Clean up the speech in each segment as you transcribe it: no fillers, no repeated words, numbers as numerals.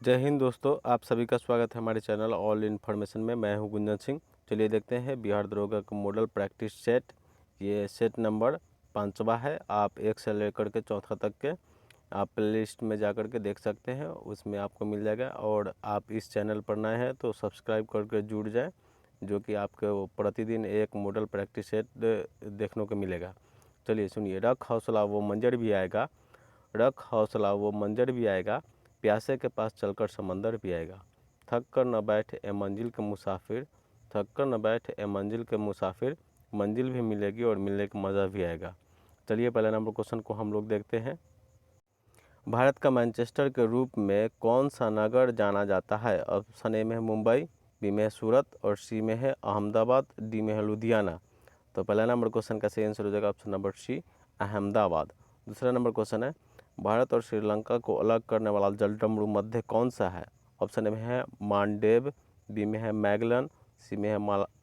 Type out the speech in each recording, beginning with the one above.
जय हिंद दोस्तों, आप सभी का स्वागत है हमारे चैनल ऑल इन्फॉर्मेशन में। मैं हूं गुंजन सिंह। चलिए देखते हैं बिहार दरोगा का मॉडल प्रैक्टिस सेट। ये सेट नंबर 5वां है। आप 1 से लेकर के 4 तक के आप प्ले लिस्ट में जा कर के देख सकते हैं, उसमें आपको मिल जाएगा। और आप इस चैनल पर नए हैं तो सब्सक्राइब करके जुड़ जाएँ, जो कि आपको प्रतिदिन एक मॉडल प्रैक्टिस सेट देखने को मिलेगा। चलिए सुनिए। रख हौसला वो मंजर भी आएगा, रख हौसला वो मंजर भी आएगा, प्यासे के पास चलकर समंदर भी आएगा। थक कर न बैठ ए मंजिल के मुसाफिर, थक कर न बैठ ए मंजिल के मुसाफिर, मंजिल भी मिलेगी और मिलने का मज़ा भी आएगा। चलिए पहले नंबर क्वेश्चन को हम लोग देखते हैं। भारत का मैनचेस्टर के रूप में कौन सा नगर जाना जाता है? ऑप्शन ए में है मुंबई, बी में है सूरत और सी में है अहमदाबाद, डी में है लुधियाना। तो पहला नंबर क्वेश्चन का सही आंसर हो जाएगा ऑप्शन नंबर सी, अहमदाबाद। दूसरा नंबर क्वेश्चन है, भारत और श्रीलंका को अलग करने वाला जलडमरू मध्य कौन सा है? ऑप्शन ए में है मालदीव, बी में है मैगलन, सी में है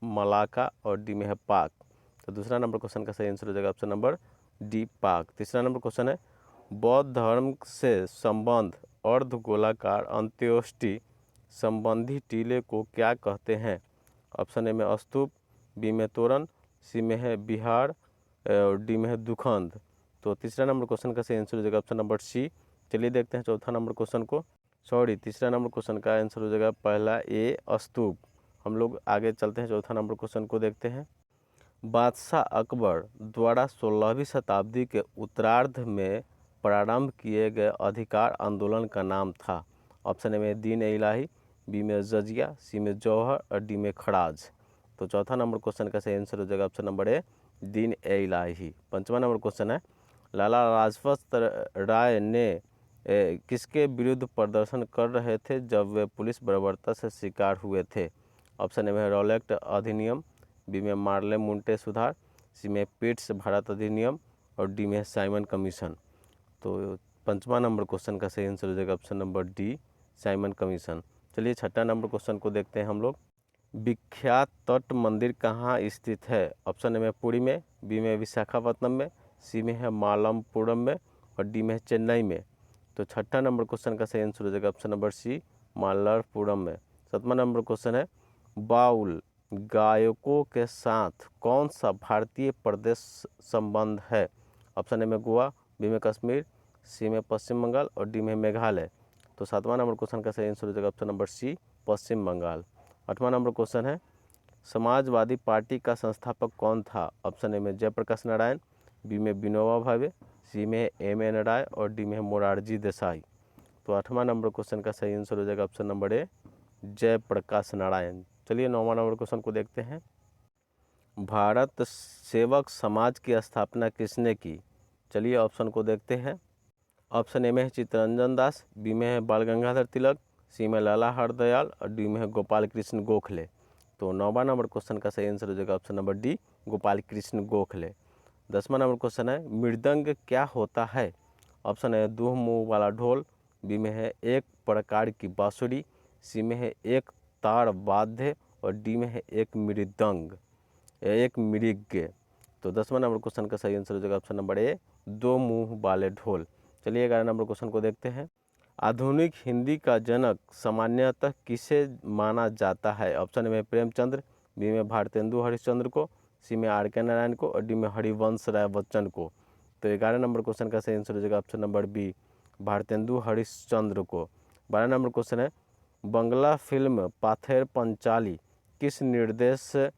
मलाका और डी में है पाक। तो दूसरा नंबर क्वेश्चन का सही आंसर हो जाएगा ऑप्शन नंबर डी, पाक। तीसरा नंबर क्वेश्चन है, बौद्ध धर्म से संबंध अर्ध गोलाकार अंत्योष्टि संबंधी टीले को क्या कहते हैं? ऑप्शन ए में स्तूप, बी में तोरण, सी में है बिहार और डी में है दुखंद। तो तीसरा नंबर क्वेश्चन का सही आंसर हो जाएगा ऑप्शन नंबर सी। चलिए देखते हैं चौथा नंबर क्वेश्चन को। तीसरा नंबर क्वेश्चन का आंसर हो जाएगा पहला ए, स्तूप। हम लोग आगे चलते हैं, चौथा नंबर क्वेश्चन को देखते हैं। बादशाह अकबर द्वारा 16वीं शताब्दी के उत्तरार्ध में प्रारंभ किए गए अधिकार आंदोलन का नाम था? ऑप्शन ए में दीन ए इलाही, बी में जजिया, सी में जौहर और डी में खराज। तो चौथा नंबर क्वेश्चन का सही आंसर हो जाएगा ऑप्शन नंबर ए, दीन ए इलाही। पांचवा नंबर क्वेश्चन है, लाला लाजपत राय ने किसके विरुद्ध प्रदर्शन कर रहे थे जब वे पुलिस बर्बरता से शिकार हुए थे? ऑप्शन ए में रॉलेक्ट अधिनियम, बी में मार्ले मुंटे सुधार, सी में पिट्स भारत अधिनियम और डी में साइमन कमीशन। तो पांचवा नंबर क्वेश्चन का सही आंसर हो जाएगा option number D, Simon commission. चलिए छठा नंबर क्वेश्चन को देखते हैं हम लोग। विख्यात तट मंदिर कहाँ स्थित है? ऑप्शन ए में पुरी में, बी में विशाखापट्टनम में, सी में है मालमपुरम में और डी में है चेन्नई में। तो छठा नंबर क्वेश्चन का सही आंसर हो जाएगा ऑप्शन नंबर सी, मालपुरम में। सातवां नंबर क्वेश्चन है, बाउल गायकों के साथ कौन सा भारतीय प्रदेश संबंध है? ऑप्शन ए में गोवा, बी में कश्मीर, सी में पश्चिम बंगाल और डी में मेघालय। तो सातवां नंबर क्वेश्चन का सही आंसर हो जाएगा ऑप्शन नंबर सी, पश्चिम बंगाल। आठवां नंबर क्वेश्चन है, समाजवादी पार्टी का संस्थापक कौन था? ऑप्शन ए में जयप्रकाश नारायण, बी में विनोबा भावे, सी में एम एन राय और डी में मोरारजी देसाई। तो आठवां नंबर क्वेश्चन का सही आंसर हो जाएगा option number A, Jayaprakash Narayan. चलिए नौवां नंबर क्वेश्चन को देखते हैं। भारत सेवक समाज की स्थापना किसने की? चलिए ऑप्शन को देखते हैं। ऑप्शन ए में है चित्तरंजन दास, बी में है बाल गंगाधर तिलक, सी में लाला हरदयाल और डी में है गोपाल कृष्ण गोखले। तो नौवां नंबर क्वेश्चन का सही आंसर हो जाएगा option number D, Gopal Krishna Gokhale. 10वां नंबर क्वेश्चन है, मृदंग क्या होता है? ऑप्शन है दो मुंह वाला ढोल, बी में है एक प्रकार की बांसुरी, सी में है एक तार वाद्य और डी में है एक मृदंग, एक मृग। तो 10वां नंबर क्वेश्चन का सही आंसर हो जाएगा ऑप्शन नंबर ए, दो मुंह वाले ढोल। चलिए 11 नंबर क्वेश्चन को देखते हैं। आधुनिक हिंदी का जनक सामान्यतः किसे माना जाता है? ऑप्शन में प्रेमचंद्र, बी में भारतेंदु हरिश्चंद्र को, सी में आर के नारायण को और डी में हरिवंश राय बच्चन को। तो 11 नंबर क्वेश्चन का सही आंसर हो जाएगा option number B, Bharatendu Harishchandra को। 12 नंबर क्वेश्चन है, बंगला फिल्म पाथेर पंचाली निर्देशन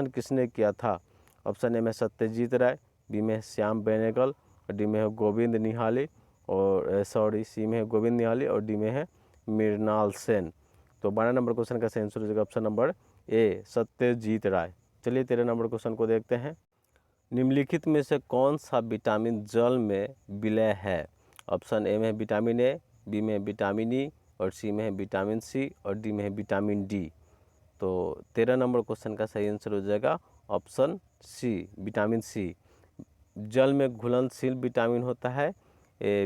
किसने किया था? ऑप्शन ए में सत्यजीत राय, बी में श्याम बेनेगल और डी में है गोविंद निहाली और सी में है गोविंद निहाली और डी में है मृणाल सेन। तो 12 नंबर क्वेश्चन का सही आंसर हो जाएगा ऑप्शन नंबर ए, सत्यजीत राय। चलिए 13 नंबर क्वेश्चन को देखते हैं। निम्नलिखित में से कौन सा विटामिन जल में विलय है? ऑप्शन ए में विटामिन ए, बी में विटामिन ई और सी में है विटामिन सी और डी में है विटामिन डी। तो 13 नंबर क्वेश्चन का सही आंसर हो जाएगा ऑप्शन सी, विटामिन सी। जल में घुलनशील विटामिन होता है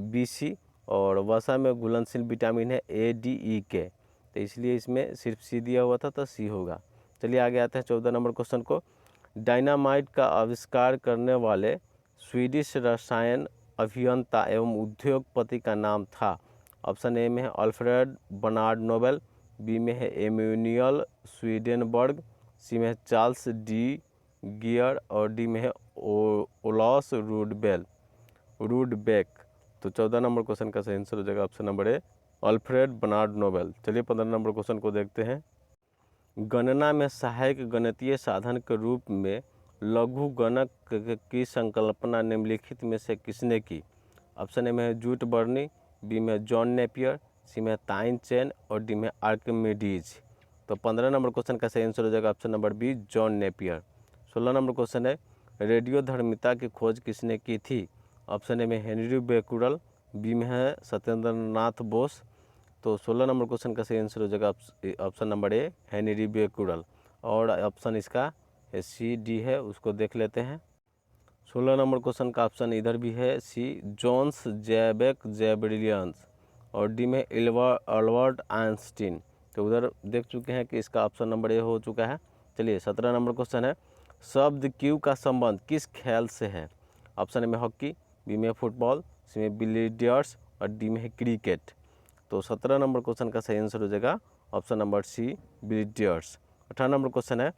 बी सी और वसा में घुलनशील विटामिन है ए डी ई के। तो इसलिए इसमें सिर्फ सी दिया हुआ था तो सी होगा। चलिए आगे आते हैं 14 नंबर क्वेश्चन को। डायनामाइट का आविष्कार करने वाले स्वीडिश रसायन अभियंता एवं उद्योगपति का नाम था? ऑप्शन ए में है अल्फ्रेड बर्नार्ड नोबेल, बी में है एमेनुअल स्वीडेनबर्ग, सी में है चार्ल्स डी गियर और डी में है ओलास रूडबेक। तो 14 नंबर क्वेश्चन का सही आंसर हो जाएगा option number A Alfred Bernard Nobel. चलिए 15 नंबर क्वेश्चन को देखते हैं। गणना में सहायक गणितीय साधन के रूप में लघु गणक की संकल्पना निम्नलिखित में से किसने की? ऑप्शन ए में है जूट बर्नी, बी में जॉन नेपियर, सी में ताइन चेन और डी में आर्किमिडीज। तो 15 नंबर क्वेश्चन का सही आंसर हो जाएगा option number B John Napier. 16 नंबर क्वेश्चन है रेडियोधर्मिता की खोज किसने की थी? ऑप्शन ए में हेनरी बेकुरल, बी में है सत्येंद्र नाथ बोस। तो 16 नंबर क्वेश्चन का सही आंसर हो जाएगा option number A Henry Becquerel और ऑप्शन इसका सी डी है, उसको देख लेते हैं। 16 नंबर क्वेश्चन का ऑप्शन इधर भी है सी जॉन्स जैबेक जैब्रिलियंस और डी में अल्बर्ट आइंस्टीन। तो उधर देख चुके हैं कि इसका ऑप्शन नंबर ए हो चुका है। चलिए 17 नंबर क्वेश्चन है शब्द क्यू का संबंध किस खेल से है? ऑप्शन ए में हॉकी, बी में फुटबॉल, सी में बिलियर्ड्स और डी में है क्रिकेट। तो 17 नंबर क्वेश्चन का सही आंसर हो जाएगा ऑप्शन नंबर सी बिलियर्ड्स। 18 नंबर क्वेश्चन है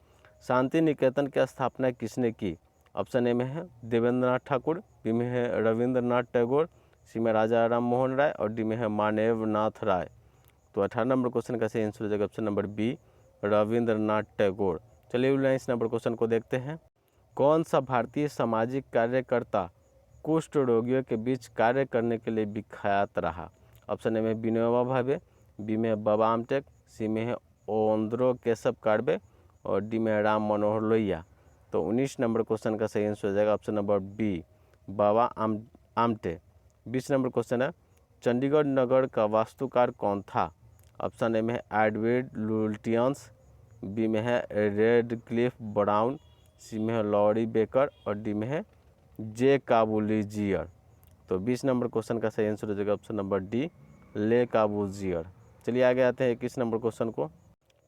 शांति निकेतन की स्थापना किसने की? ऑप्शन ए में है देवेंद्रनाथ ठाकुर, बी में है रविंद्रनाथ टैगोर, सी में राजा राम मोहन राय और डी में है मानेव नाथ राय। तो 18 नंबर क्वेश्चन का सही आंसर हो जाएगा option number B Rabindranath Tagore. चलिए 19 नंबर क्वेश्चन को देखते हैं। कौन सा भारतीय सामाजिक कार्यकर्ता कुष्ठ रोगियों के बीच कार्य करने के लिए विख्यात रहा? ऑप्शन ए में विनोबा भावे, बी में बाबा आमटेक, सी में है ओंद्रो केशव कार्बे और डी में राम मनोहर लोहिया। तो 19 नंबर क्वेश्चन का सही आंसर हो जाएगा option number B Baba Amte. 20 number question है चंडीगढ़ नगर का वास्तुकार कौन था? ऑप्शन ए में है एडवर्ड लुटियंस, बी में है रेडक्लिफ ब्राउन, सी में है लॉरी बेकर और डी में है जे काबुलिजियर। तो 20 नंबर क्वेश्चन का सही आंसर हो जाएगा ऑप्शन नंबर डी ले काबुलिजियर। चलिए आगे आते हैं 21 नंबर क्वेश्चन को।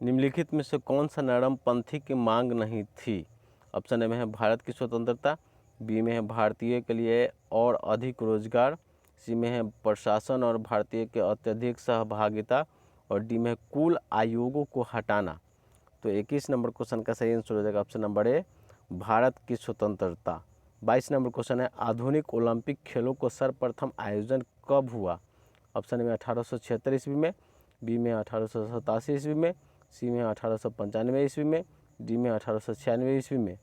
निम्नलिखित में से कौन सा नरमपंथी की मांग नहीं थी? ऑप्शन ए में है भारत की स्वतंत्रता, बी में है भारतीय के लिए और अधिक रोजगार, सी में है प्रशासन और भारतीय के अत्यधिक सहभागिता और डी में है कुल आयोगों को हटाना। तो 21 नंबर क्वेश्चन का सही आंसर हो जाएगा ऑप्शन नंबर ए भारत की स्वतंत्रता। 22 नंबर क्वेश्चन है आधुनिक ओलंपिक खेलों को सर्वप्रथम आयोजन कब हुआ? ऑप्शन ए में 1876 ईस्वी में, बी में 1887 ईस्वी में, सी में 1895 ईस्वी में, डी में 1896 ईस्वी में।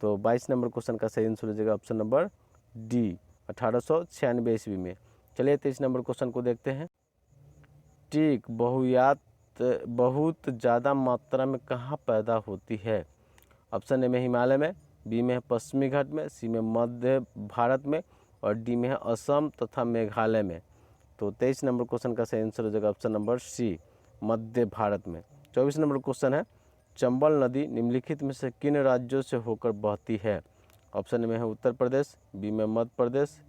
तो 22 नंबर क्वेश्चन का सही आंसर हो जाएगा ऑप्शन नंबर डी 1896 ईस्वी में। चलिए 23 नंबर क्वेश्चन को देखते हैं। टीक बहुयात बहुत ज़्यादा मात्रा में कहाँ पैदा होती है? ऑप्शन ए में हिमालय में, बी में है पश्चिमी घाट में, सी में मध्य भारत में और डी में है असम तथा मेघालय में। तो 23 नंबर क्वेश्चन का सही आंसर हो जाएगा ऑप्शन नंबर सी मध्य भारत में। 24 नंबर क्वेश्चन है चंबल नदी निम्नलिखित में से किन राज्यों से होकर बहती है? ऑप्शन में है उत्तर प्रदेश, बी में मध्य प्रदेश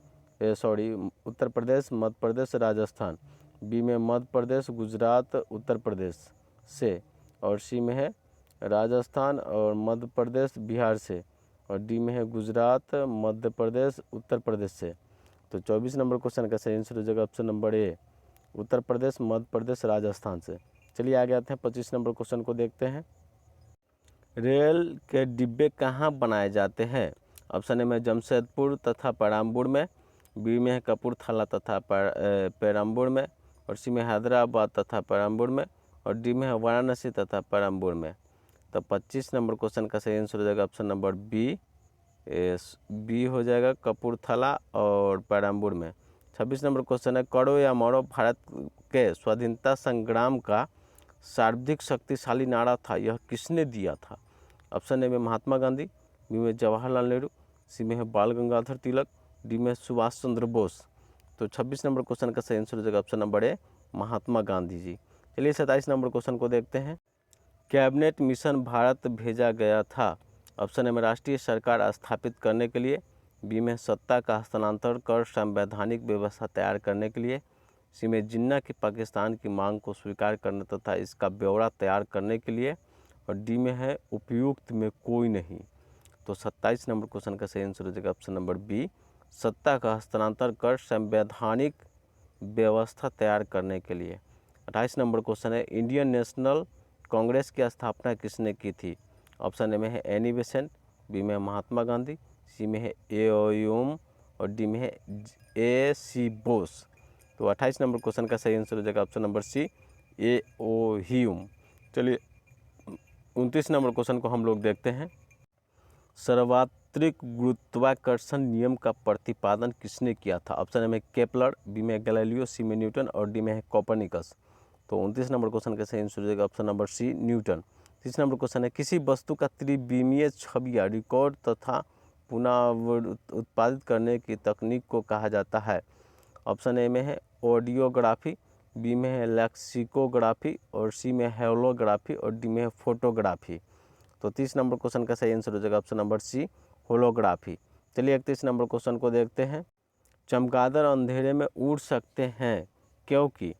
उत्तर प्रदेश, मध्य प्रदेश, राजस्थान, बी में मध्य प्रदेश, गुजरात, उत्तर प्रदेश से और सी में है राजस्थान और मध्य प्रदेश बिहार से और डी में है गुजरात, मध्य प्रदेश, उत्तर प्रदेश से। तो 24 नंबर क्वेश्चन का सही आंसर हो जाएगा ऑप्शन नंबर ए उत्तर प्रदेश, मध्य प्रदेश, राजस्थान से। चलिए आगे आते हैं 25 नंबर क्वेश्चन को देखते हैं। रेल के डिब्बे कहाँ बनाए जाते हैं? ऑप्शन ए में जमशेदपुर तथा पेराम्बूर में, बी में है कपूरथला तथा पेराम्बूर में और सी में हैदराबाद तथा पेराम्बूर में और डी में है वाराणसी तथा पेराम्बूर में। तो 25 नंबर क्वेश्चन का सही आंसर हो जाएगा ऑप्शन नंबर बी हो जाएगा कपूरथला और पेराम्बूर में। 26 नंबर क्वेश्चन है करो या मरो भारत के स्वाधीनता संग्राम का सर्वाधिक शक्तिशाली नारा था, यह किसने दिया था? ऑप्शन ए में महात्मा गांधी, बी में जवाहरलाल नेहरू, सी में है बाल गंगाधर तिलक, डी में सुभाष चंद्र बोस। तो 26 नंबर क्वेश्चन का सही आंसर हो जाएगा ऑप्शन नंबर ए महात्मा गांधी जी। चलिए 27 नंबर क्वेश्चन को देखते हैं। कैबिनेट मिशन भारत भेजा गया था? ऑप्शन ए में राष्ट्रीय सरकार स्थापित करने के लिए, बी में सत्ता का हस्तांतरण कर संवैधानिक व्यवस्था तैयार करने के लिए, सी में जिन्ना की पाकिस्तान की मांग को स्वीकार करने तथा इसका ब्यौरा तैयार करने के लिए और डी में है उपयुक्त में कोई नहीं। तो 27 नंबर क्वेश्चन का सही आंसर हो जाएगा ऑप्शन नंबर बी सत्ता का हस्तांतरण कर संवैधानिक व्यवस्था तैयार करने के लिए। 28 नंबर क्वेश्चन है, इंडियन नेशनल कांग्रेस की स्थापना किसने की थी? ऑप्शन ए में है एनी बेसेंट, बी में है महात्मा गांधी, सी में है एओयूम और डी में है ए.सी. बोस। तो 28 नंबर क्वेश्चन का सही आंसर हो जाएगा ऑप्शन नंबर सी, एओयूम। चलिए 29 नंबर क्वेश्चन को हम लोग देखते हैं। सर्वात्रिक गुरुत्वाकर्षण नियम का प्रतिपादन किसने किया था? ऑप्शन ए में केपलर, बी में गैलीलियो, सी में न्यूटन और डी में है कोपर्निकस। तो 29 नंबर क्वेश्चन का सही आंसर हो जाएगा ऑप्शन नंबर सी, न्यूटन। 30 नंबर क्वेश्चन है, किसी वस्तु का त्रिविमीय छवियां रिकॉर्ड तथा पुनः उत्पादित करने की तकनीक को कहा जाता है? ऑप्शन ए में है ऑडियोग्राफी, बी में है लेक्सिकोग्राफी और सी में होलोग्राफी और डी में है फोटोग्राफी। तो 30 नंबर क्वेश्चन का सही आंसर हो जाएगा ऑप्शन नंबर सी, होलोग्राफी। चलिए 31 नंबर क्वेश्चन को देखते हैं। चमगादड़ अंधेरे में उड़ सकते हैं क्योंकि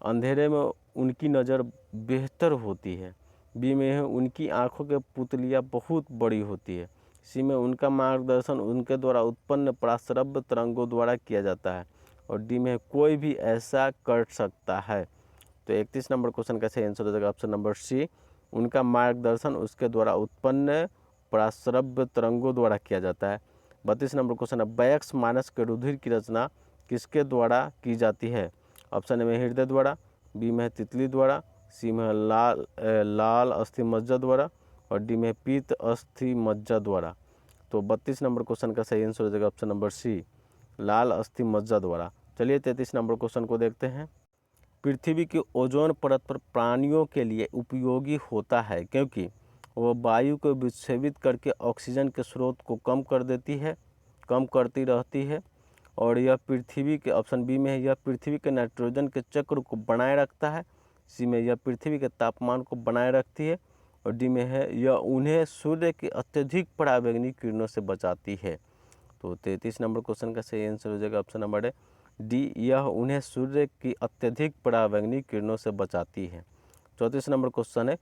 अंधेरे में उनकी नज़र बेहतर होती है, बी में है उनकी आँखों के पुतलियाँ बहुत बड़ी होती है, सी में उनका मार्गदर्शन उनके द्वारा उत्पन्न पराश्रव्य तरंगों द्वारा किया जाता है और डी में कोई भी ऐसा कर सकता है। तो 31 नंबर क्वेश्चन का सही आंसर हो जाएगा ऑप्शन नंबर सी, उनका मार्गदर्शन उसके द्वारा उत्पन्न पराश्रव्य तरंगों द्वारा किया जाता है। 32 नंबर क्वेश्चन है, बैक्स मानस के रुधिर की रचना किसके द्वारा की जाती है? ऑप्शन ए में हृदय द्वारा, बी में तितली द्वारा, सी में लाल अस्थि मज्जा द्वारा और डी में पीत अस्थि मज्जा द्वारा। तो 32 नंबर क्वेश्चन का सही आंसर हो जाएगा ऑप्शन नंबर सी, लाल अस्थि मज्जा द्वारा। चलिए 33 नंबर क्वेश्चन को देखते हैं। पृथ्वी की ओजोन परत पर प्राणियों के लिए उपयोगी होता है क्योंकि वह वायु को विच्छेदित करके ऑक्सीजन के स्रोत को कम करती रहती है और यह पृथ्वी के, ऑप्शन बी में है, यह पृथ्वी के नाइट्रोजन के चक्र को बनाए रखता है, सी में यह पृथ्वी के तापमान को बनाए रखती है और डी में है यह उन्हें सूर्य की अत्यधिक पराबैंगनी किरणों से बचाती है। तो 33 नंबर क्वेश्चन का सही आंसर हो जाएगा ऑप्शन नंबर डी, यह उन्हें सूर्य की अत्यधिक पराबैंगनी किरणों से बचाती है। 34 नंबर क्वेश्चन है,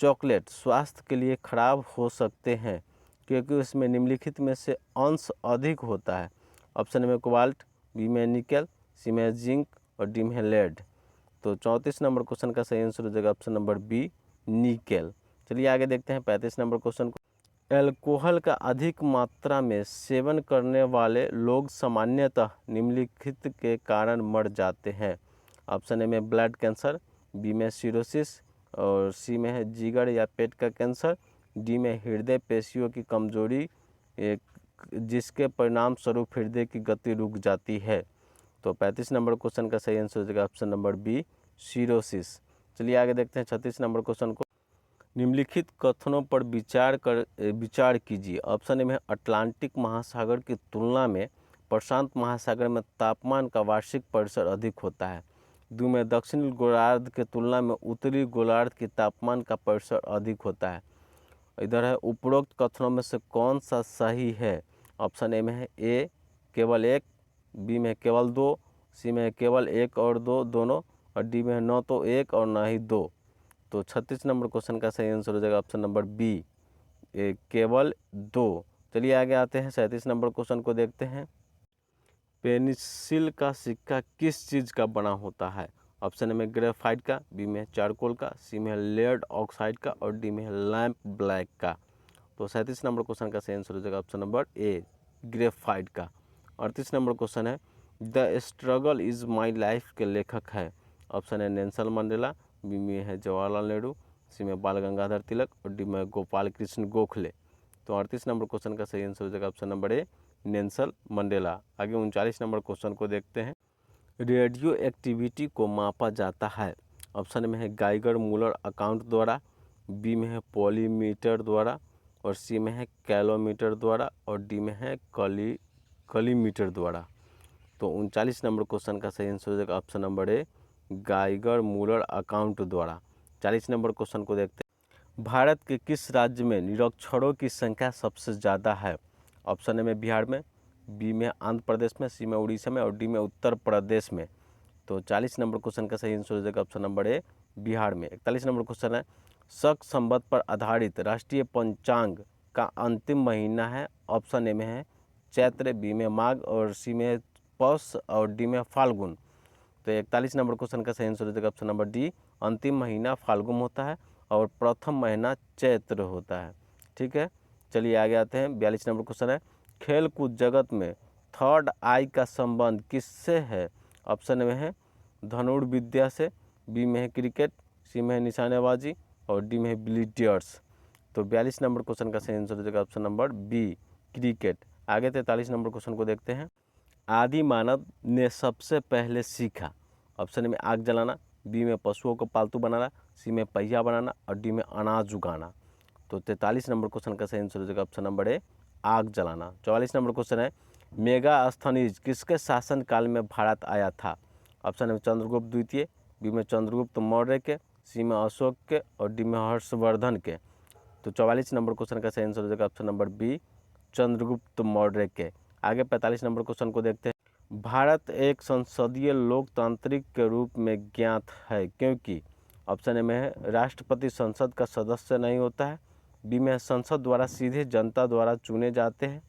चॉकलेट स्वास्थ्य के लिए खराब हो सकते हैं क्योंकि उसमें निम्नलिखित में से अंश अधिक होता है? ऑप्शन में कोबाल्ट, बी में निकल, सी में जिंक और डी में लेड। तो 34 नंबर क्वेश्चन का सही आंसर हो जाएगा ऑप्शन नंबर बी, निकेल। चलिए आगे देखते हैं 35 नंबर क्वेश्चन को। अल्कोहल का अधिक मात्रा में सेवन करने वाले लोग सामान्यतः निम्नलिखित के कारण मर जाते हैं? ऑप्शन ए में ब्लड कैंसर, बी में सिरोसिस और सी में है जिगर या पेट का कैंसर, डी में हृदय पेशियों की कमजोरी जिसके परिणाम स्वरूप हृदय की गति रुक जाती है। तो 35 नंबर क्वेश्चन का सही आंसर हो जाएगा ऑप्शन नंबर बी, सिरोसिस। चलिए आगे देखते हैं 36 नंबर क्वेश्चन को। निम्नलिखित कथनों पर विचार कीजिए। ऑप्शन ए में अटलांटिक महासागर की तुलना में प्रशांत महासागर में तापमान का वार्षिक परिसर अधिक होता है, दो में दक्षिणी गोलार्ध के तुलना में उत्तरी गोलार्ध की तापमान का परिसर अधिक होता है। इधर है उपरोक्त कथनों में से कौन सा सही है? ऑप्शन ए में है ए केवल एक, बी में केवल दो, सी में केवल एक और दो दोनों और डी में न तो एक और न ही दो। तो 36 नंबर क्वेश्चन का सही आंसर हो जाएगा ऑप्शन नंबर बी, केवल दो। चलिए आगे आते हैं 37 नंबर क्वेश्चन को देखते हैं। पेनिसिल का सिक्का किस चीज़ का बना होता है? ऑप्शन ए में ग्रेफाइट का, बी में चारकोल का, सी में लेड ऑक्साइड का और डी में लैंप ब्लैक का। तो 37 नंबर क्वेश्चन का सही आंसर हो जाएगा ऑप्शन नंबर ए, ग्रेफाइट का। 38 नंबर क्वेश्चन है, the struggle is my life के लेखक है? Option A Nelson Mandela, B में है जवाहरलाल नेहरू, सी में बाल गंगाधर तिलक और डी में गोपाल कृष्ण गोखले। तो 38 नंबर क्वेश्चन का सही आंसर हो जाएगा ऑप्शन नंबर ए, नेल्सन मंडेला। आगे 39 नंबर क्वेश्चन को देखते हैं। रेडियो एक्टिविटी को मापा जाता है? ऑप्शन में है गाइगर मूलर अकाउंट द्वारा, बी में है पॉलीमीटर द्वारा और सी में है कैलोमीटर द्वारा और डी में है कलीमीटर द्वारा। तो 39 नंबर क्वेश्चन का सही आंसर हो जाएगा ऑप्शन नंबर ए, गाइगर मूलर अकाउंट द्वारा। 40 नंबर क्वेश्चन को देखते हैं। भारत के किस राज्य में निरक्षरों की संख्या सबसे ज़्यादा है? ऑप्शन ए में बिहार में, बी में आंध्र प्रदेश में, सी में उड़ीसा में और डी में उत्तर प्रदेश में। तो 40 नंबर क्वेश्चन का सही आंसर हो जाएगा ऑप्शन नंबर ए, बिहार में। 41 नंबर क्वेश्चन है, शक संवत पर आधारित राष्ट्रीय पंचांग का अंतिम महीना है? ऑप्शन ए में है चैत्र, बी में माघ और सी में पौष और डी में फाल्गुन। तो 41 नंबर क्वेश्चन का सही आंसर हो जाएगा ऑप्शन नंबर डी, अंतिम महीना फाल्गुन होता है और प्रथम महीना चैत्र होता है। ठीक है, चलिए आगे आते हैं। 42 नंबर क्वेश्चन है, खेल कूद जगत में थर्ड आई का संबंध किससे है? ऑप्शन में है धनुर्विद्या से, बी में है क्रिकेट, सी में है निशानेबाजी और डी में है बिलियर्ड्स। तो 42 नंबर क्वेश्चन का सही आंसर हो जाएगा ऑप्शन नंबर बी, क्रिकेट। आगे 43 नंबर क्वेश्चन को देखते हैं। आदि मानव ने सबसे पहले सीखा। ऑप्शन में आग जलाना, बी में पशुओं को पालतू बनाना, सी में पहिया बनाना और डी में अनाज उगाना। तो 43 नंबर क्वेश्चन का सही आंसर हो जाएगा ऑप्शन नंबर ए, आग जलाना। 44 नंबर क्वेश्चन है, मेगास्थनीज किसके शासनकाल में भारत आया था? ऑप्शन में चंद्रगुप्त द्वितीय, बी में चंद्रगुप्त मौर्य के, सी में अशोक के और डी में हर्षवर्धन के। तो 44 नंबर क्वेश्चन का सही आंसर हो जाएगा option number B, Chandragupta Maurya के। आगे 45 नंबर क्वेश्चन को देखते हैं। भारत एक संसदीय लोकतांत्रिक के रूप में ज्ञात है क्योंकि ऑप्शन ए में है राष्ट्रपति संसद का सदस्य नहीं होता है, बी में संसद द्वारा सीधे जनता द्वारा चुने जाते हैं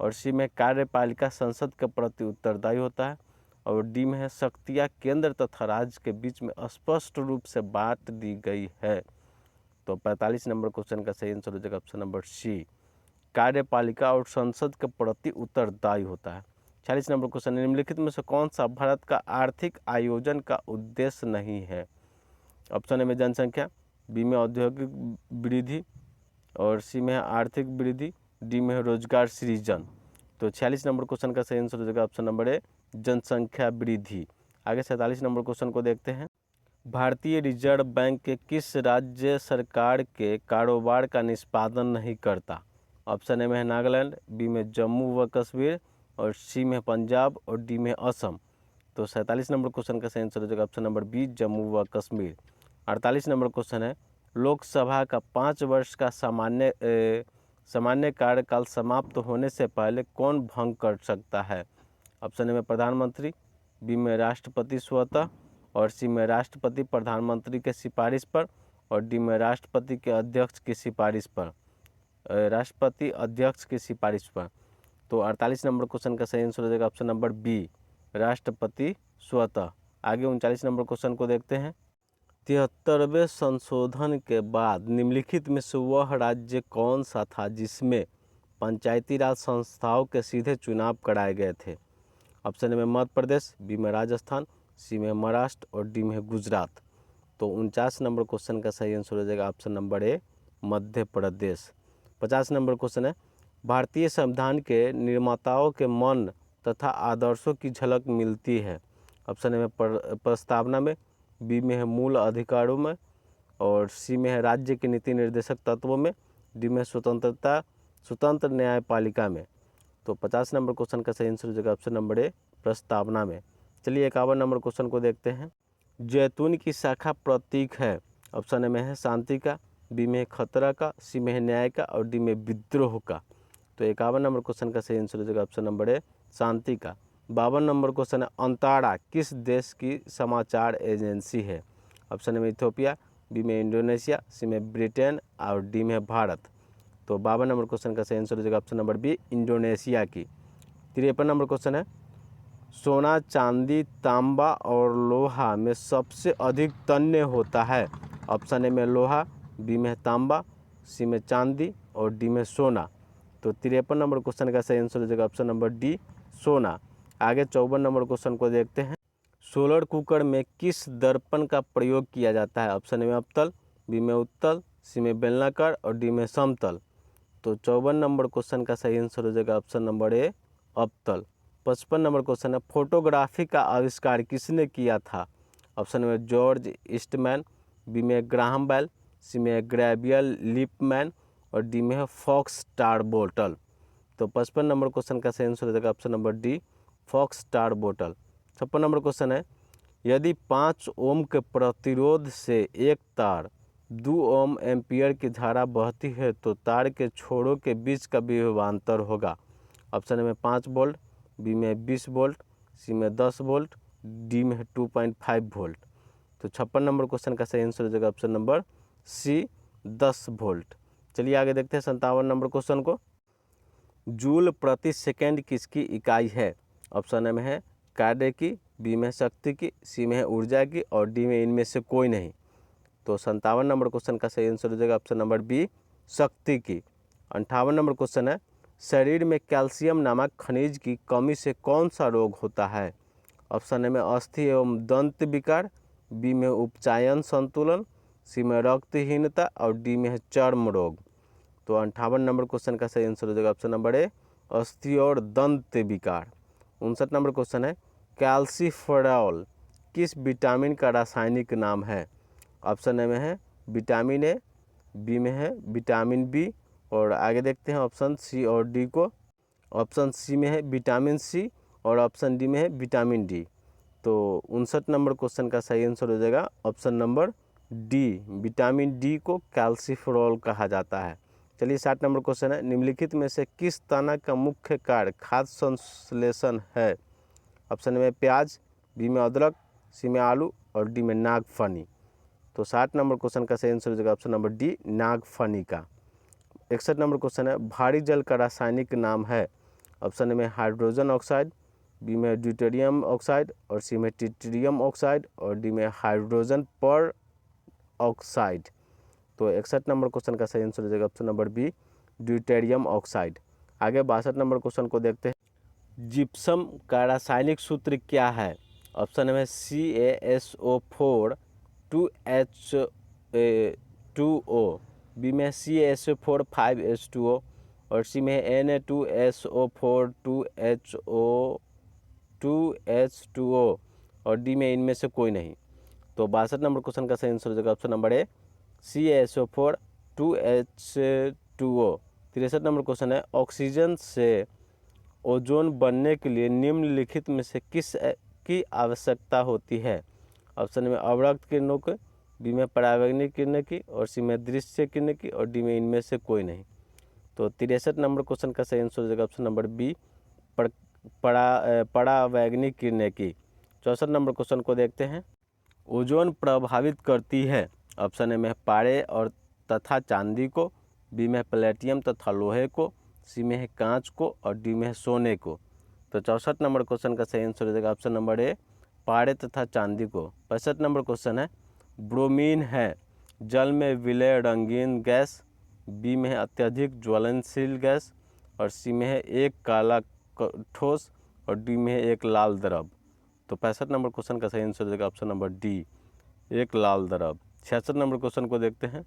और सी में कार्यपालिका संसद के प्रति उत्तरदायी होता है और डी में है शक्तियाँ केंद्र तथा राज्य के बीच में स्पष्ट रूप से बांट दी गई है। तो 45 नंबर क्वेश्चन का सही आंसर हो जाएगा ऑप्शन नंबर सी, कार्यपालिका और संसद के प्रति उत्तरदायी होता है। 46 नंबर क्वेश्चन, निम्नलिखित में से कौन सा भारत का आर्थिक आयोजन का उद्देश्य नहीं है? ऑप्शन ए में जनसंख्या, बी में औद्योगिक वृद्धि और सी में है आर्थिक वृद्धि, डी में है रोजगार सृजन। तो 46 नंबर क्वेश्चन का सही आंसर हो जाएगा ऑप्शन नंबर ए, जनसंख्या वृद्धि। आगे 47 नंबर क्वेश्चन को देखते हैं। भारतीय रिजर्व बैंक के किस राज्य सरकार के कारोबार का निष्पादन नहीं करता? ऑप्शन ए में है नागालैंड, बी में जम्मू व कश्मीर और सी में पंजाब और डी में असम। तो 47 नंबर क्वेश्चन का सही आंसर हो जाएगा ऑप्शन नंबर बी, जम्मू व कश्मीर। 48 नंबर क्वेश्चन है, लोकसभा का 5 वर्ष का सामान्य कार्यकाल समाप्त होने से पहले कौन भंग कर सकता है? ऑप्शन ए में प्रधानमंत्री, बी में राष्ट्रपति स्वतः और सी में राष्ट्रपति प्रधानमंत्री के सिफारिश पर और डी में राष्ट्रपति के अध्यक्ष की सिफारिश पर, राष्ट्रपति अध्यक्ष की सिफारिश पर। तो 48 नंबर क्वेश्चन का सही आंसर हो जाएगा ऑप्शन नंबर बी, राष्ट्रपति स्वतः। आगे 39 नंबर क्वेश्चन को देखते हैं। 73वें संशोधन के बाद निम्नलिखित में से वह राज्य कौन सा था जिसमें पंचायती राज संस्थाओं के सीधे चुनाव कराए गए थे? ऑप्शन ए में मध्य प्रदेश, बी में राजस्थान, सी में महाराष्ट्र और डी में गुजरात। तो 49 नंबर क्वेश्चन का सही आंसर हो जाएगा ऑप्शन नंबर ए, मध्य प्रदेश। 50 नंबर क्वेश्चन है, भारतीय संविधान के निर्माताओं के मन तथा आदर्शों की झलक मिलती है। ऑप्शन ए में प्रस्तावना में, बी में है मूल अधिकारों में और सी में है राज्य के नीति निर्देशक तत्वों में, डी में स्वतंत्र न्यायपालिका में। तो 50 नंबर क्वेश्चन का सही आंसर हो जाएगा ऑप्शन नंबर ए, प्रस्तावना में। चलिए 51 नंबर क्वेश्चन को देखते हैं। जैतून की शाखा प्रतीक है। ऑप्शन ए में है शांति का, बी में है खतरा का, सी में है न्याय का और डी में विद्रोह का। तो 51 नंबर क्वेश्चन का सही आंसर हो जाएगा ऑप्शन नंबर ए, शांति का। 52 नंबर क्वेश्चन है, अंतारा किस देश की समाचार एजेंसी है? ऑप्शन ए में इथियोपिया, बी में इंडोनेशिया, सी में ब्रिटेन और डी में भारत। तो 52 नंबर क्वेश्चन का सही आंसर हो जाएगा ऑप्शन नंबर बी, इंडोनेशिया की। 53 नंबर क्वेश्चन है, सोना, चांदी, तांबा और लोहा में सबसे अधिक तन्य होता है। ऑप्शन ए में लोहा, बी में तांबा, सी में चांदी और डी में सोना। तो 53 नंबर क्वेश्चन का सही आंसर हो जाएगा ऑप्शन नंबर डी, सोना। आगे 54 नंबर क्वेश्चन को देखते हैं। सोलर कुकर में किस दर्पण का प्रयोग किया जाता है? ऑप्शन ए में अवतल, बी में उत्तल, सी में बेलनाकार और डी में समतल। तो 54 नंबर क्वेश्चन का सही आंसर हो जाएगा ऑप्शन नंबर ए, अवतल। 55 नंबर क्वेश्चन है, फोटोग्राफी का आविष्कार किसने किया था? ऑप्शन में जॉर्ज ईस्टमैन, बी में ग्राहम बेल, सी में ग्रेवियल लिपमैन और डी में है फॉक्स टारबोटल। तो 55 नंबर क्वेश्चन का सही आंसर हो जाएगा option number D, Fox Talbot. 56 number question है, यदि 5 ओम के प्रतिरोध से एक तार 2 ओम एम्पियर की धारा बहती है तो तार के छोरों के बीच का विभवांतर होगा। ऑप्शन में 5 वोल्ट, बी में 20 वोल्ट, सी में 10 वोल्ट, डी में 2.5 वोल्ट। तो 56 नंबर क्वेश्चन का सही आंसर हो जाएगा ऑप्शन नंबर सी, 10 वोल्ट। चलिए आगे देखते हैं 57 नंबर क्वेश्चन को। जूल प्रति सेकेंड किसकी इकाई है? ऑप्शन में है कार्य की, बी में है शक्ति की, सी में है ऊर्जा की और डी में इनमें से कोई नहीं। तो 57 नंबर क्वेश्चन का सही आंसर हो जाएगा ऑप्शन नंबर बी, शक्ति की। 58 नंबर क्वेश्चन है, शरीर में कैल्शियम नामक खनिज की कमी से कौन सा रोग होता है? ऑप्शन ए में अस्थि एवं दंत विकार, बी में उपचायन संतुलन, सी में रक्तहीनता और डी में है चर्म रोग। तो 58 नंबर क्वेश्चन का सही आंसर हो जाएगा ऑप्शन नंबर ए, अस्थि और दंत विकार। 59 नंबर क्वेश्चन है, कैल्सीफेरॉल किस विटामिन का रासायनिक नाम है? ऑप्शन ए में है विटामिन ए, बी में है विटामिन बी और आगे देखते हैं ऑप्शन सी और डी को। ऑप्शन सी में है विटामिन सी और ऑप्शन डी में है विटामिन डी। तो 59 नंबर क्वेश्चन का सही आंसर हो जाएगा option number D, vitamin D को कैल्सीफेरॉल कहा जाता है। चलिए 60 नंबर क्वेश्चन है, निम्नलिखित में से किस तना का मुख्य कार्य खाद्य संश्लेषण है? ऑप्शन में प्याज, बी में अदरक, सी में आलू और डी में नागफनी। तो 60 नंबर क्वेश्चन का सही आंसर हो जाएगा ऑप्शन नंबर डी, नागफनी का। 61 नंबर क्वेश्चन है, भारी जल का रासायनिक नाम है? ऑप्शन में हाइड्रोजन ऑक्साइड, बी में ड्यूटेरियम ऑक्साइड और सी में ट्रिटियम ऑक्साइड और डी में हाइड्रोजन पर ऑक्साइड। तो 61 नंबर क्वेश्चन का सही आंसर हो जाएगा option number B, deuterium oxide. आगे 62 नंबर क्वेश्चन को देखते हैं, जिप्सम का रासायनिक सूत्र क्या है? ऑप्शन में CaSO4 2H2O, बी में CaSO4 5H2O और सी में Na2SO4 2H2O और डी में इनमें से कोई नहीं। तो 62 नंबर क्वेश्चन का सही आंसर हो जाएगा ऑप्शन नंबर ए, CaSO4 2H2O। 63 नंबर क्वेश्चन है, ऑक्सीजन से ओजोन बनने के लिए निम्नलिखित में से किस की आवश्यकता होती है? ऑप्शन में अवरक्त किरणों की, बी में परावैंगनिक किरणों की और सी में दृश्य किरणों की और डी में इनमें से कोई नहीं। तो 63 नंबर क्वेश्चन का सही आंसर हो जाएगा ऑप्शन नंबर बी, परावैंगनिक किरणें की। 64 नंबर क्वेश्चन को देखते हैं, ओजोन प्रभावित करती है? ऑप्शन ए में पारे और तथा चांदी को, बी में प्लेटियम तथा लोहे को, सी में है कांच को और डी में है सोने को। तो 64 नंबर क्वेश्चन का सही आंसर हो जाएगा ऑप्शन नंबर ए, पारे तथा चांदी को। 65 नंबर क्वेश्चन है, ब्रोमीन है जल में विलय रंगीन गैस, बी में है अत्यधिक ज्वलनशील गैस और सी में है एक काला ठोस और डी में है एक लाल द्रव। तो 65 नंबर क्वेश्चन का सही आंसर हो जाएगा ऑप्शन नंबर डी, एक लाल द्रव। 66 नंबर क्वेश्चन को देखते हैं,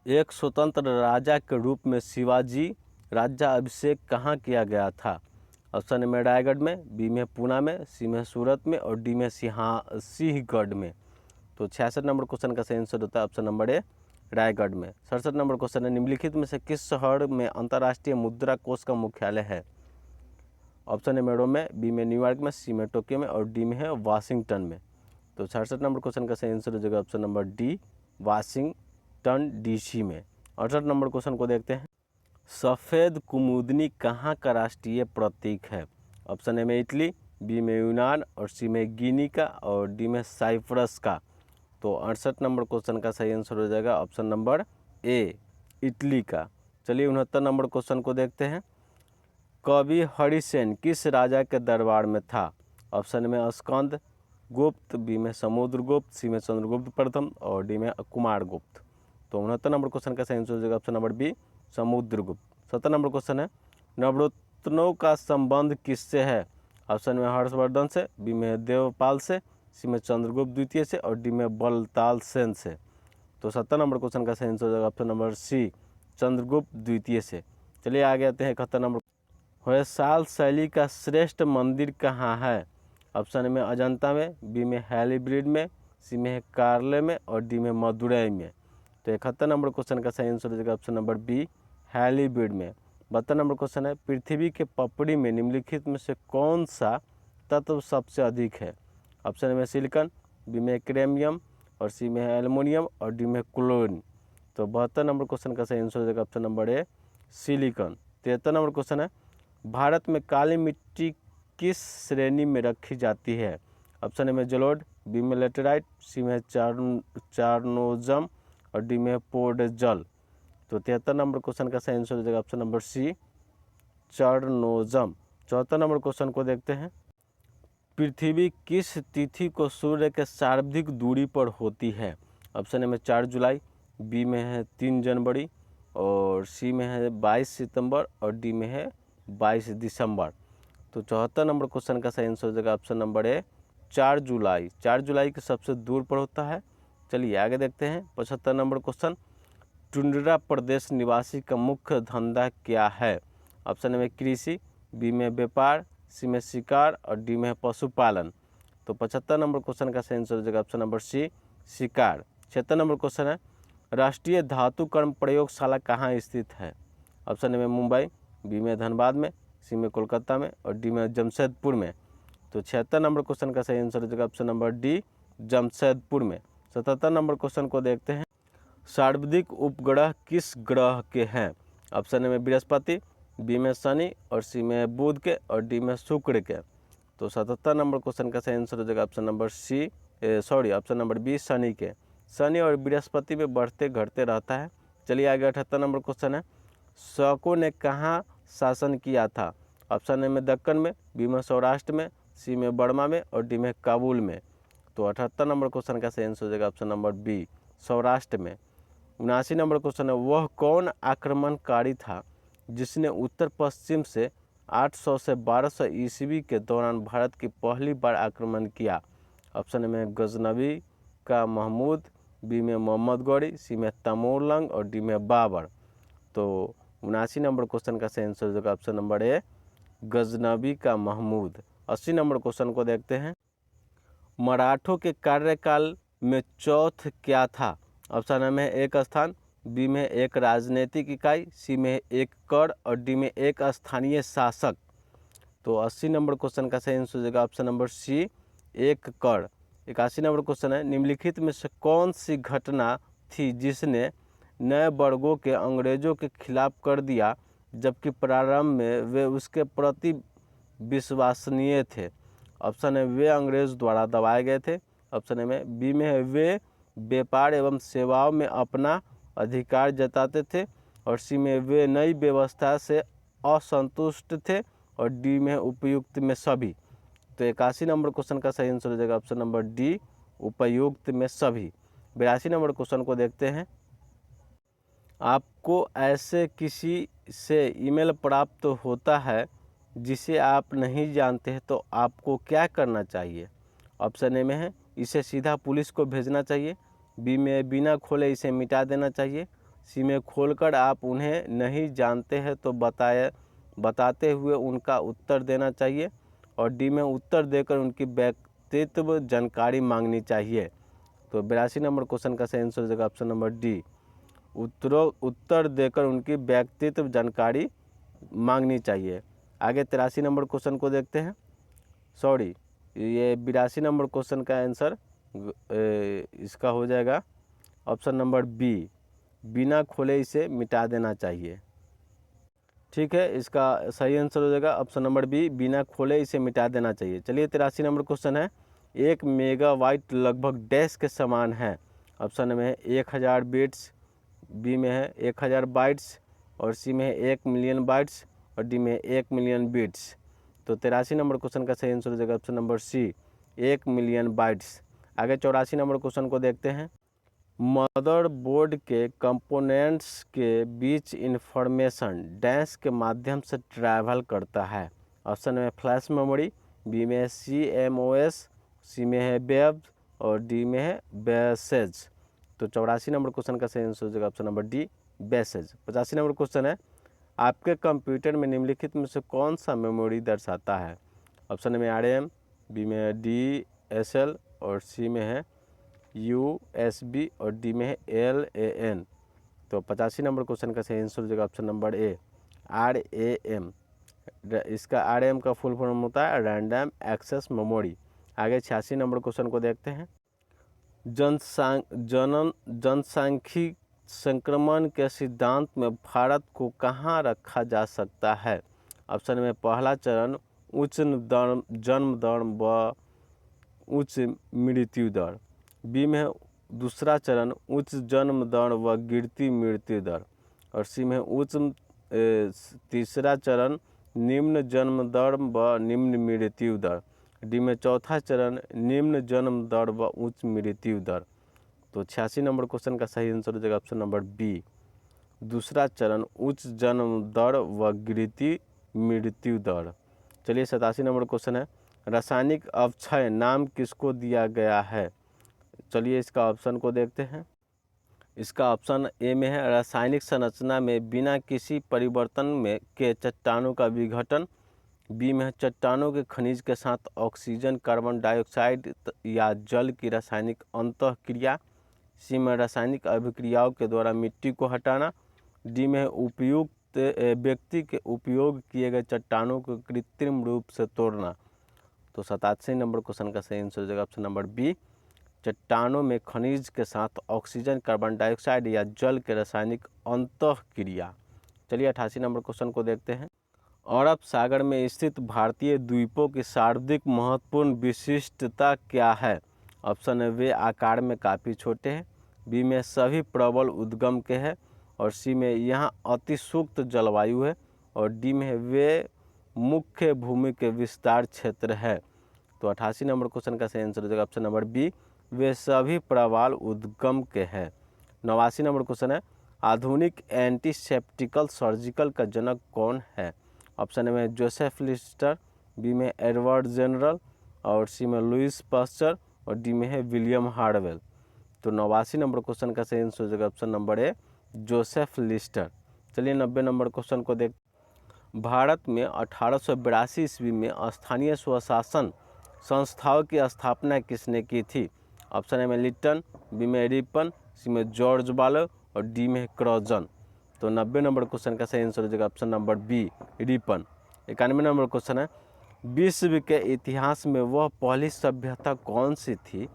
एक स्वतंत्र राजा के रूप में शिवाजी राज्याभिषेक कहाँ किया गया था? ऑप्शन में रायगढ़ में, बी में पूना में, सी में सूरत में और डी में सिंहगढ़ में। तो 66 नंबर क्वेश्चन का सही आंसर होता है ऑप्शन नंबर ए, रायगढ़ में। 67 नंबर क्वेश्चन है, निम्नलिखित में से किस शहर में अंतर्राष्ट्रीय मुद्रा कोष का मुख्यालय है? ऑप्शन ए में रोम में, बी में न्यूयॉर्क में, सी में टोक्यो में और डी में है वाशिंगटन में। तो 66 नंबर क्वेश्चन का सही आंसर हो जाएगा option number D, Washington DC में। 68 नंबर क्वेश्चन को देखते हैं, सफ़ेद कुमुदनी कहाँ का राष्ट्रीय प्रतीक है? ऑप्शन ए में इटली, बी में यूनान और सी में गिनी का और डी में साइप्रस का। तो 68 नंबर क्वेश्चन का सही आंसर हो जाएगा ऑप्शन नंबर ए, इटली का। चलिए 69 नंबर क्वेश्चन को देखते हैं, कवि हरिसेन किस राजा के दरबार में था? ऑप्शन में स्कंद गुप्त, बी में समुद्रगुप्त, सी में चंद्रगुप्त प्रथम और डी में कुमारगुप्त। तो 69 नंबर क्वेश्चन का सही आंसर हो जाएगा ऑप्शन नंबर बी, समुद्रगुप्त। 70 नंबर क्वेश्चन है, नवरत्नों का संबंध किससे है? ऑप्शन में हर्षवर्धन से, बी में देवपाल से, सी में चंद्रगुप्त द्वितीय से और डी में बलताल सेन से। तो 70 नंबर क्वेश्चन का सही आंसर हो जाएगा ऑप्शन नंबर सी, चंद्रगुप्त द्वितीय से। चलिए आगे आते हैं 71 नंबर, होयसाल शैली का श्रेष्ठ मंदिर कहाँ है? ऑप्शन में अजंता में, बी में हैलीब्रिड में, सी में है कार्ले में और डी में मदुरई में। तो 71 नंबर क्वेश्चन का सही आंसर हो जाएगा ऑप्शन नंबर बी, हैलीब्रिड में। 72 नंबर क्वेश्चन है, पृथ्वी के पपड़ी में निम्नलिखित में से कौन सा तत्व सबसे अधिक है? ऑप्शन में सिलिकॉन, बी में क्रोमियम और सी में है एल्युमिनियम और डी में क्लोरीन। तो 72 नंबर क्वेश्चन का सही आंसर हो जाएगा ऑप्शन नंबर ए, सिलिकॉन। 73 नंबर क्वेश्चन है, भारत में काली मिट्टी किस श्रेणी में रखी जाती है? ऑप्शन में जलोढ़, बी में लेटेराइट, सी में चारनोजम और डी में पोडजल। तो 73 नंबर क्वेश्चन का सही आंसर हो जाएगा option number C, chernozem. 74 number question को देखते हैं, पृथ्वी किस तिथि को सूर्य के सर्वाधिक दूरी पर होती है? ऑप्शन ए में 4 जुलाई, बी में है 3 जनवरी और सी में है 22 सितंबर और डी में है 22 दिसंबर। तो 74 नंबर क्वेश्चन का सही आंसर हो जाएगा ऑप्शन नंबर ए 4 जुलाई। 4 जुलाई के सबसे दूर पर होता है। चलिए आगे देखते हैं 75 नंबर क्वेश्चन। टुंड्रा प्रदेश निवासी का मुख्य धंधा क्या है? ऑप्शन ए में कृषि, बी में व्यापार, सी में शिकार और डी में पशुपालन। तो 75 नंबर क्वेश्चन का सही आंसर हो जाएगा ऑप्शन नंबर सी शिकार। 76 नंबर क्वेश्चन है राष्ट्रीय धातुकर्म प्रयोगशाला कहाँ स्थित है? ऑप्शन ए में मुंबई, बी में धनबाद में, सी में कोलकाता में और डी में जमशेदपुर में। तो 76 नंबर क्वेश्चन का सही आंसर हो जाएगा ऑप्शन नंबर डी जमशेदपुर में। 77 नंबर क्वेश्चन को देखते हैं सर्वाधिक उपग्रह किस ग्रह के हैं? ऑप्शन ए में बृहस्पति, बी में शनि और सी में बुध के और डी में शुक्र के। तो 77 नंबर क्वेश्चन का सही आंसर हो जाएगा option number option number B Shani के। शनि और बृहस्पति में बढ़ते घटते रहता है। चलिए आगे 78 नंबर क्वेश्चन है शकों ने कहाँ शासन किया था? ऑप्शन ए में दक्कन में, बी में सौराष्ट्र में, सी में बर्मा में और डी में काबुल में। तो 78 नंबर क्वेश्चन का सही आंसर हो जाएगा ऑप्शन नंबर बी सौराष्ट्र में। 79 नंबर क्वेश्चन है वह कौन आक्रमणकारी था जिसने उत्तर पश्चिम से 800 से 1200 ईस्वी के दौरान भारत की पहली बार आक्रमण किया? ऑप्शन ए में गजनवी का महमूद, बी में मोहम्मद गौरी, सी में तैमूरलंग और डी में बाबर। तो 79 नंबर क्वेश्चन का सही आंसर हो जाएगा ऑप्शन नंबर ए गजनवी का महमूद। 80 नंबर क्वेश्चन को देखते हैं मराठों के कार्यकाल में चौथ क्या था? ऑप्शन ए में एक स्थान, बी में एक राजनीतिक इकाई, सी में एक कर और डी में एक स्थानीय शासक। तो 80 नंबर क्वेश्चन का सही आंसर हो जाएगा ऑप्शन नंबर सी एक कर। 81 नंबर क्वेश्चन है निम्नलिखित में से कौन सी घटना थी जिसने नए वर्गों के अंग्रेजों के खिलाफ कर दिया जबकि प्रारंभ में वे उसके प्रति विश्वसनीय थे? ऑप्शन है वे अंग्रेज द्वारा दबाए गए थे। ऑप्शन ए में बी में है वे व्यापार एवं सेवाओं में अपना अधिकार जताते थे और सी में वे नई व्यवस्था से असंतुष्ट थे और डी में उपयुक्त में सभी। तो 81 नंबर क्वेश्चन का सही आंसर हो जाएगा ऑप्शन नंबर डी उपयुक्त में सभी। 82 नंबर क्वेश्चन को देखते हैं आपको ऐसे किसी से ईमेल प्राप्त होता है जिसे आप नहीं जानते हैं तो आपको क्या करना चाहिए? ऑप्शन ए में है इसे सीधा पुलिस को भेजना चाहिए, बी में बिना खोले इसे मिटा देना चाहिए, सी में खोलकर आप उन्हें नहीं जानते हैं तो बताते हुए उनका उत्तर देना चाहिए और डी में उत्तर देकर उनकी व्यक्तित्व जानकारी मांगनी चाहिए। तो 82 नंबर क्वेश्चन का सही आंसर हो जाएगा ऑप्शन नंबर डी उत्तर देकर उनकी व्यक्तित्व जानकारी मांगनी चाहिए। आगे 83 नंबर क्वेश्चन को देखते हैं ये 82 नंबर क्वेश्चन का आंसर इसका हो जाएगा ऑप्शन नंबर बी बिना खोले इसे मिटा देना चाहिए। ठीक है, इसका सही आंसर हो जाएगा ऑप्शन नंबर बी बिना खोले इसे मिटा देना चाहिए। चलिए 83 नंबर क्वेश्चन है 1 मेगाबाइट लगभग डैश के समान है? ऑप्शन में है 1000 बिट्स, बी में है 1000 बाइट्स और सी में है 1 मिलियन बाइट्स और डी में 1 मिलियन बिट्स। तो 83 नंबर क्वेश्चन का सही आंसर हो जाएगा option number C 1 million bytes. आगे 84 नंबर क्वेश्चन को देखते हैं मदरबोर्ड के कंपोनेंट्स के बीच इंफॉर्मेशन डैश के माध्यम से ट्रैवल करता है? ऑप्शन में फ्लैश मेमोरी, बी में है CMOS, सी में है वेब और डी में है बैसेज। तो 84 नंबर क्वेश्चन का सही आंसर हो जाएगा ऑप्शन नंबर डी बैसेज। 85 नंबर क्वेश्चन है आपके कंप्यूटर में निम्नलिखित में से कौन सा मेमोरी दर्शाता है? ऑप्शन में RAM, बी में है DSL और सी में है USB और डी में है LAN। तो 85 नंबर क्वेश्चन का सही आंसर हो जाएगा ऑप्शन नंबर ए RAM। इसका RAM का फुल फॉर्म होता है रैंडम एक्सेस मेमोरी। आगे 86 नंबर क्वेश्चन को देखते हैं जनसांख्यिकी संक्रमण के सिद्धांत में भारत को कहाँ रखा जा सकता है? ऑप्शन में पहला चरण उच्च जन्म दर व उच्च मृत्यु दर, बी में दूसरा चरण उच्च जन्म दर व गिरती मृत्यु दर और सी में उच्च तीसरा चरण निम्न जन्म दर व निम्न मृत्यु दर डी में चौथा चरण निम्न जन्म दर व उच्च मृत्यु दर। तो 86 नंबर क्वेश्चन का सही आंसर हो जाएगा ऑप्शन नंबर बी, दूसरा चरण उच्च जन्म दर व गिरती मृत्यु दर। चलिए 87 नंबर क्वेश्चन है, रासायनिक अवक्षय नाम किसको दिया गया है। चलिए इसका ऑप्शन को देखते हैं। इसका ऑप्शन ए में है, रासायनिक संरचना में बिना किसी परिवर्तन में के चट्टानों का विघटन। बी में है, चट्टानों के खनिज के साथ ऑक्सीजन, कार्बन डाइऑक्साइड या जल की रासायनिक अंतःक्रिया। सी में रासायनिक अभिक्रियाओं के द्वारा मिट्टी को हटाना। डी में है, उपयुक्त व्यक्ति के उपयोग किए गए चट्टानों को कृत्रिम रूप से तोड़ना। तो 87 नंबर क्वेश्चन का सही आंसर हो जाएगा ऑप्शन नंबर बी, चट्टानों में खनिज के साथ ऑक्सीजन, कार्बन डाइऑक्साइड या जल के रासायनिक अंतःक्रिया। चलिए 88 नंबर क्वेश्चन को देखते हैं। अरब सागर में स्थित भारतीय द्वीपों की सर्वाधिक महत्वपूर्ण विशिष्टता क्या है। ऑप्शन है, वे आकार में काफ़ी छोटे हैं। बी में सभी प्रबल उद्गम के हैं। और सी में यहाँ अति सूक्त जलवायु है। और डी में वे मुख्य भूमि के विस्तार क्षेत्र है। तो 88 नंबर क्वेश्चन का सही आंसर हो जाएगा ऑप्शन नंबर बी, वे सभी प्रबल उद्गम के हैं। 89 नंबर क्वेश्चन है, आधुनिक एंटीसेप्टिकल सर्जिकल का जनक कौन है। ऑप्शन ए में जोसेफ लिस्टर, बी में एडवर्ड जनरल, और सी में लुइस पास्चर, और डी में है विलियम हार्डवेल। तो 89 नंबर क्वेश्चन का सही आंसर हो जाएगा ऑप्शन नंबर ए, जोसेफ लिस्टर। चलिए 90 नंबर क्वेश्चन को देख। भारत में 1882 ईस्वी में स्थानीय स्वशासन संस्थाओं की स्थापना किसने की थी। ऑप्शन ए में लिट्टन, बी में रिपन, सी में जॉर्ज बालो, और डी में क्रॉजन। तो 90 नंबर क्वेश्चन का सही आंसर हो जाएगा ऑप्शन नंबर बी, रिपन। 91 नंबर क्वेश्चन है, विश्व के इतिहास में वह पहली सभ्यता कौन सी थी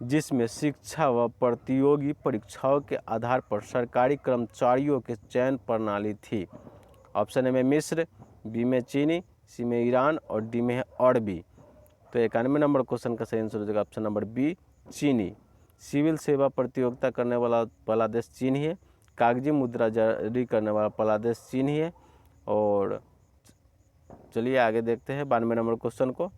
जिसमें शिक्षा व प्रतियोगी परीक्षाओं के आधार पर सरकारी कर्मचारियों के चयन प्रणाली थी। ऑप्शन ए में मिस्र, बी में चीनी, सी में ईरान, और डी में है अरबी। तो 91 नंबर क्वेश्चन का सही आंसर हो जाएगा ऑप्शन नंबर बी, चीनी। सिविल सेवा प्रतियोगिता करने वाला पहला देश चीन ही है। कागजी मुद्रा जारी करने वाला पहला देश चीन ही है। और चलिए आगे देखते हैं 92 नंबर क्वेश्चन को।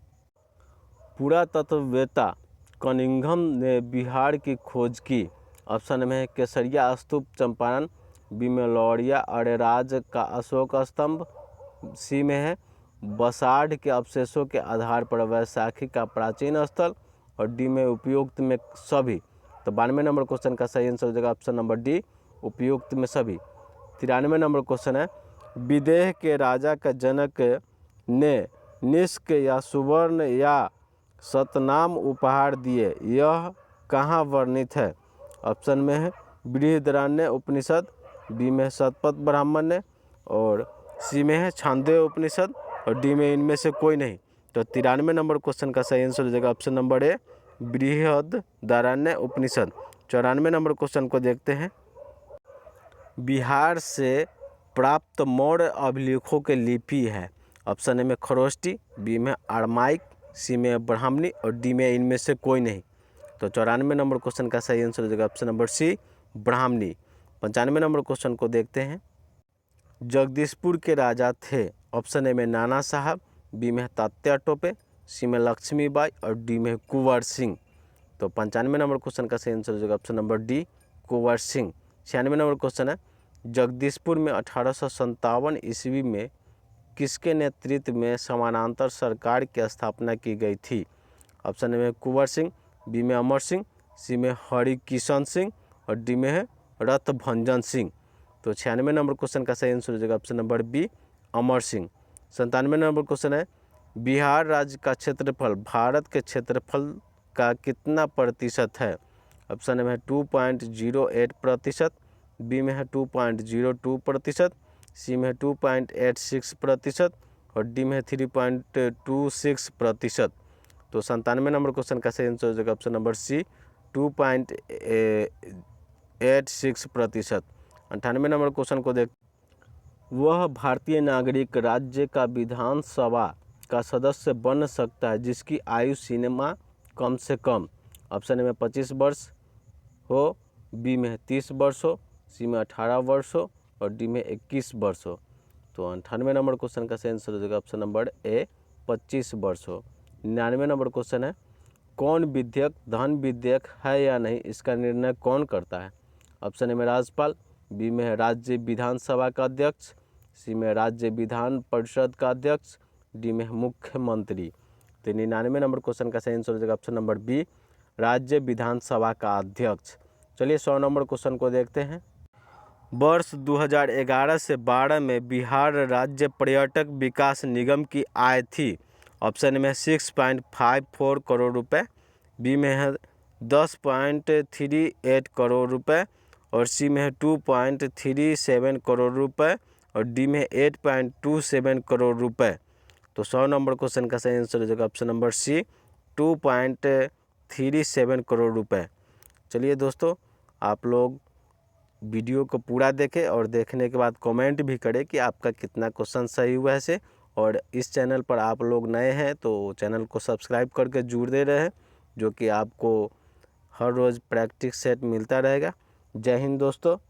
पुरातत्ववेत्ता कनिंघम ने बिहार की खोज की। ऑप्शन में है केसरिया स्तूप चंपारण, बी में लौरिया अरेराज का अशोक स्तंभ, सी में है बसाढ़ के अवशेषों के आधार पर वैशाखी का प्राचीन स्थल, और डी में उपयुक्त में सभी। तो 92 नंबर क्वेश्चन का सही आंसर हो जाएगा ऑप्शन नंबर डी, उपयुक्त में सभी। 93 नंबर क्वेश्चन है, विदेह के राजा का जनक ने निष्क या सुवर्ण या सतनाम उपहार दिए, यह कहाँ वर्णित है। ऑप्शन में है बृहदारण्य उपनिषद, बी में शतपथ ब्राह्मण्य, और सी में है छांदोग्य उपनिषद, और डी में इनमें से कोई नहीं। तो 93 नंबर क्वेश्चन का सही आंसर हो जाएगा ऑप्शन नंबर ए, बृहदारण्य उपनिषद। 94 नंबर क्वेश्चन को देखते हैं। बिहार से प्राप्त मौर्य अभिलेखों के लिपि है। ऑप्शन ए में खरोष्टी, बी में अरामाइक, सी में ब्राह्मणी, और डी में इनमें से कोई नहीं। तो 94 नंबर क्वेश्चन का सही आंसर हो जाएगा ऑप्शन नंबर सी, ब्राह्मणी। 95 नंबर क्वेश्चन को देखते हैं। जगदीशपुर के राजा थे। ऑप्शन ए में नाना साहब, बी में तात्या टोपे, सी में लक्ष्मीबाई, और डी में कुंवर सिंह। तो 95 नंबर क्वेश्चन का सही आंसर हो जाएगा option number D, Kunwar Singh. 96 number question है, जगदीशपुर में 1857 ईस्वी में किसके नेतृत्व में समानांतर सरकार की स्थापना की गई थी। ऑप्शन ए में कुंवर सिंह, बी में अमर सिंह, सी में हरिकिशन सिंह, और डी में है रथभंजन सिंह। तो 96 नंबर क्वेश्चन का सही आंसर हो जाएगा option number B, Amar Singh. 97 number question है, बिहार राज्य का क्षेत्रफल भारत के क्षेत्रफल का कितना प्रतिशत है। ऑप्शन में है 2.08%, बी में है 2.02%, सी में है 2.86%, और डी में है 3.26%। तो 97 नंबर क्वेश्चन का सही आंसर हो जाएगा ऑप्शन नंबर सी, 2.86%। 98 नंबर क्वेश्चन को देख। वह भारतीय नागरिक राज्य का विधानसभा का सदस्य बन सकता है जिसकी आयु सीमा कम से कम। ऑप्शन ए में 25 वर्ष हो, बी में 30 वर्ष हो, सी में 18 वर्ष हो, और डी में 21 वर्ष हो। तो 98 नंबर क्वेश्चन का सही आंसर हो जाएगा ऑप्शन नंबर ए, 25 वर्ष हो। 99 नंबर क्वेश्चन है, कौन विधेयक धन विधेयक है या नहीं, इसका निर्णय कौन करता है। ऑप्शन ए में राज्यपाल, बी में है राज्य विधानसभा का अध्यक्ष, सी में राज्य विधान परिषद का अध्यक्ष, डी में मुख्यमंत्री। तो 99 नंबर क्वेश्चन का सही आंसर हो जाएगा ऑप्शन नंबर बी, राज्य विधानसभा का अध्यक्ष। चलिए 100 नंबर क्वेश्चन को देखते हैं। वर्ष 2011 से 12 में बिहार राज्य पर्यटक विकास निगम की आय थी। ऑप्शन में 6.54 करोड़ रुपए, बी में है 10.38 करोड़ रुपए, और सी में है 2.37 करोड़ रुपए, और डी में 8.27 करोड़ रुपए। तो 100 नंबर क्वेश्चन का सही आंसर हो जाएगा ऑप्शन नंबर सी, 2.37 करोड़ रुपए। चलिए दोस्तों, आप लोग वीडियो को पूरा देखें और देखने के बाद कमेंट भी करें कि आपका कितना क्वेश्चन सही हुआ है। और इस चैनल पर आप लोग नए हैं तो चैनल को सब्सक्राइब करके जुड़ते रहें, जो कि आपको हर रोज़ प्रैक्टिस सेट मिलता रहेगा। जय हिंद दोस्तों।